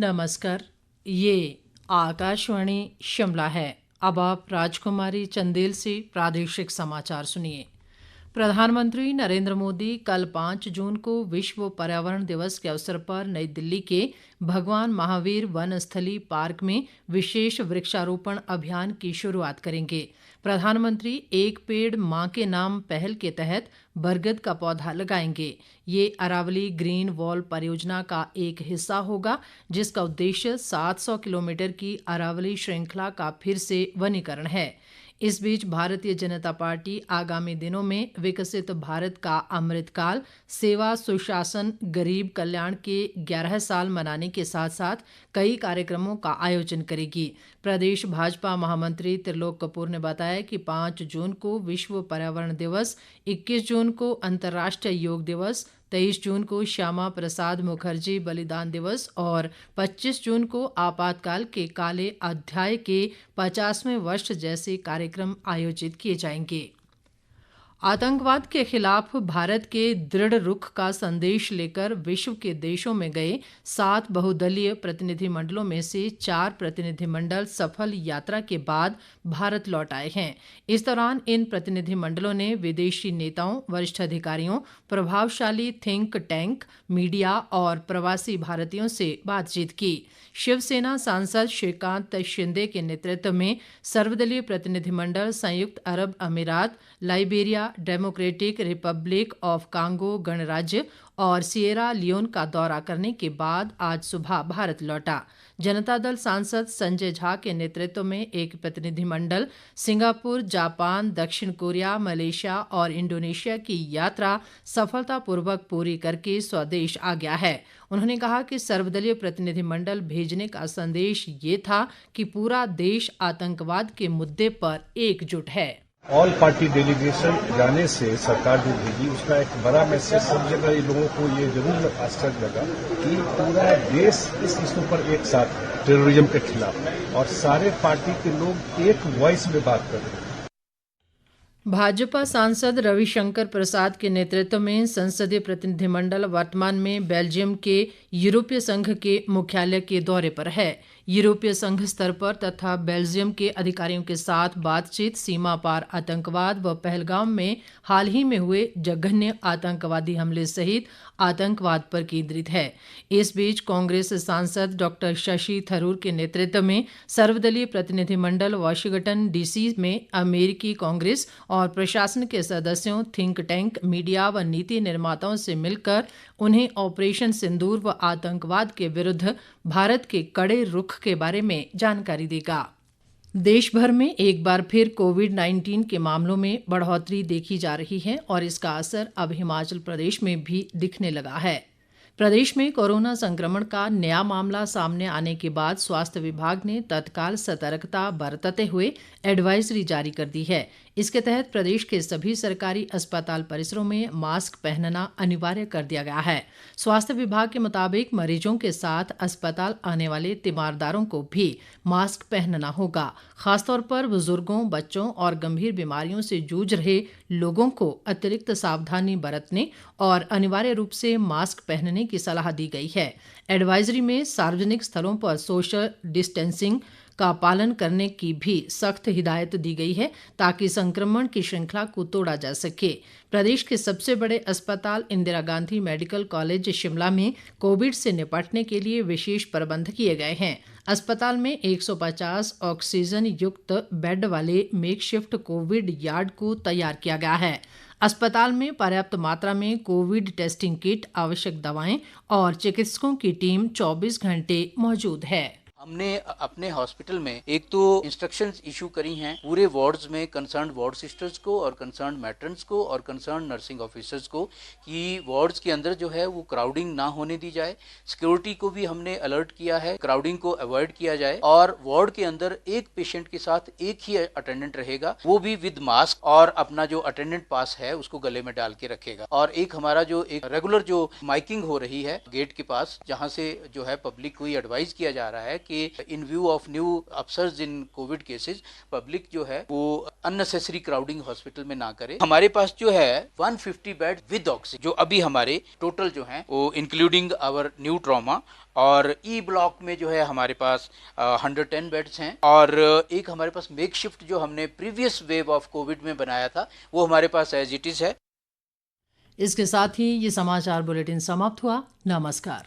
नमस्कार। ये आकाशवाणी शिमला है। अब आप राजकुमारी चंदेल से प्रादेशिक समाचार सुनिए। प्रधानमंत्री नरेंद्र मोदी कल 5 जून को विश्व पर्यावरण दिवस के अवसर पर नई दिल्ली के भगवान महावीर वन स्थली पार्क में विशेष वृक्षारोपण अभियान की शुरुआत करेंगे। प्रधानमंत्री एक पेड़ मां के नाम पहल के तहत बरगद का पौधा लगाएंगे। ये अरावली ग्रीन वॉल परियोजना का एक हिस्सा होगा, जिसका उद्देश्य 700 किलोमीटर की अरावली श्रृंखला का फिर से वनीकरण है। इस बीच भारतीय जनता पार्टी आगामी दिनों में विकसित भारत का अमृतकाल, सेवा सुशासन, गरीब कल्याण के 11 साल मनाने के साथ साथ कई कार्यक्रमों का आयोजन करेगी। प्रदेश भाजपा महामंत्री त्रिलोक कपूर ने बताया कि 5 जून को विश्व पर्यावरण दिवस, 21 जून को अंतर्राष्ट्रीय योग दिवस, 23 जून को श्यामा प्रसाद मुखर्जी बलिदान दिवस और 25 जून को आपातकाल के काले अध्याय के 50वें वर्ष जैसे कार्यक्रम आयोजित किए जाएंगे। आतंकवाद के खिलाफ भारत के दृढ़ रुख का संदेश लेकर विश्व के देशों में गए 7 बहुदलीय प्रतिनिधिमंडलों में से 4 प्रतिनिधिमंडल सफल यात्रा के बाद भारत लौट आए हैं। इस दौरान इन प्रतिनिधिमंडलों ने विदेशी नेताओं, वरिष्ठ अधिकारियों, प्रभावशाली थिंक टैंक, मीडिया और प्रवासी भारतीयों से बातचीत की। शिवसेना सांसद श्रीकांत शिंदे के नेतृत्व में सर्वदलीय प्रतिनिधिमंडल संयुक्त अरब अमीरात, Liberia, democratic Republic of Congo गणराज्य और सिएरा लियोन का दौरा करने के बाद आज सुबह भारत लौटा। जनता दल सांसद संजय झा के नेतृत्व में एक प्रतिनिधिमंडल सिंगापुर, जापान, दक्षिण कोरिया, मलेशिया और इंडोनेशिया की यात्रा सफलतापूर्वक पूरी करके स्वदेश आ गया है। उन्होंने कहा कि सर्वदलीय प्रतिनिधिमंडल भेजने का संदेश ये था कि पूरा देश आतंकवाद के मुद्दे पर एकजुट है। ऑल पार्टी डेलीगेशन जाने से सरकार जो भेजी उसका एक बड़ा मैसेज सब जगह ये लोगों को ये जरूर आश्चर्य लगा कि पूरा देश इस इशू पर एक साथ टेररिज्म के खिलाफ और सारे पार्टी के लोग एक वॉइस में बात कर रहे हैं। भाजपा सांसद रविशंकर प्रसाद के नेतृत्व में संसदीय प्रतिनिधिमंडल वर्तमान में बेल्जियम के यूरोपीय संघ के मुख्यालय के दौरे पर है। यूरोपीय संघ स्तर पर तथा बेल्जियम के अधिकारियों के साथ बातचीत सीमा पार आतंकवाद व पहलगाम में हाल ही में हुए जघन्य आतंकवादी हमले सहित आतंकवाद पर केंद्रित है। इस बीच कांग्रेस सांसद डॉक्टर शशि थरूर के नेतृत्व में सर्वदलीय प्रतिनिधिमंडल वाशिंगटन डीसी में अमेरिकी कांग्रेस और प्रशासन के सदस्यों, थिंक टैंक, मीडिया व नीति निर्माताओं से मिलकर उन्हें ऑपरेशन सिंदूर व आतंकवाद के विरुद्ध भारत के कड़े रुख के बारे में जानकारी देगा। देश भर में एक बार फिर कोविड-19 के मामलों में बढ़ोतरी देखी जा रही है और इसका असर अब हिमाचल प्रदेश में भी दिखने लगा है। प्रदेश में कोरोना संक्रमण का नया मामला सामने आने के बाद स्वास्थ्य विभाग ने तत्काल सतर्कता बरतते हुए एडवाइजरी जारी कर दी है। इसके तहत प्रदेश के सभी सरकारी अस्पताल परिसरों में मास्क पहनना अनिवार्य कर दिया गया है। स्वास्थ्य विभाग के मुताबिक मरीजों के साथ अस्पताल आने वाले तीमारदारों को भी मास्क पहनना होगा। खासतौर पर बुजुर्गों, बच्चों और गंभीर बीमारियों से जूझ रहे लोगों को अतिरिक्त सावधानी बरतने और अनिवार्य रूप से मास्क पहनने की सलाह दी गई है। एडवाइजरी में सार्वजनिक स्थलों पर सोशल डिस्टेंसिंग का पालन करने की भी सख्त हिदायत दी गई है ताकि संक्रमण की श्रृंखला को तोड़ा जा सके। प्रदेश के सबसे बड़े अस्पताल इंदिरा गांधी मेडिकल कॉलेज शिमला में कोविड से निपटने के लिए विशेष प्रबंध किए गए हैं। अस्पताल में 150 ऑक्सीजन युक्त बेड वाले मेकशिफ्ट कोविड यार्ड को तैयार किया गया है। अस्पताल में पर्याप्त मात्रा में कोविड टेस्टिंग किट, आवश्यक दवाएं और चिकित्सकों की टीम 24 घंटे मौजूद है। हमने अपने हॉस्पिटल में एक तो इंस्ट्रक्शंस इशू करी हैं पूरे वार्ड्स में कंसर्न वार्ड सिस्टर्स को और कंसर्न मैट्रन्स को और कंसर्न नर्सिंग ऑफिसर्स को कि वार्ड्स के अंदर जो है वो क्राउडिंग ना होने दी जाए। सिक्योरिटी को भी हमने अलर्ट किया है, क्राउडिंग को अवॉइड किया जाए और वार्ड के अंदर एक पेशेंट के साथ एक ही अटेंडेंट रहेगा, वो भी विद मास्क और अपना जो अटेंडेंट पास है उसको गले में डाल के रखेगा। और एक हमारा जो एक रेगुलर जो माइकिंग हो रही है गेट के पास, जहाँ से जो है पब्लिक को एडवाइस किया जा रहा है कि इन view of new upsurge in Covid cases public जो है वो अननेसेसरी क्राउडिंग हॉस्पिटल में ना करे। हमारे पास जो है 150 बेड विद ऑक्सीजन जो अभी हमारे टोटल जो है वो इंक्लूडिंग आवर न्यू ट्रॉमा, और ई ब्लॉक में जो है हमारे पास 110 बेड्स हैं, और एक हमारे पास मेक शिफ्ट जो हमने प्रीवियस वेव ऑफ कोविड में बनाया था वो हमारे पास एज इट इज है। इसके साथ ही ये समाचार बुलेटिन समाप्त हुआ। नमस्कार।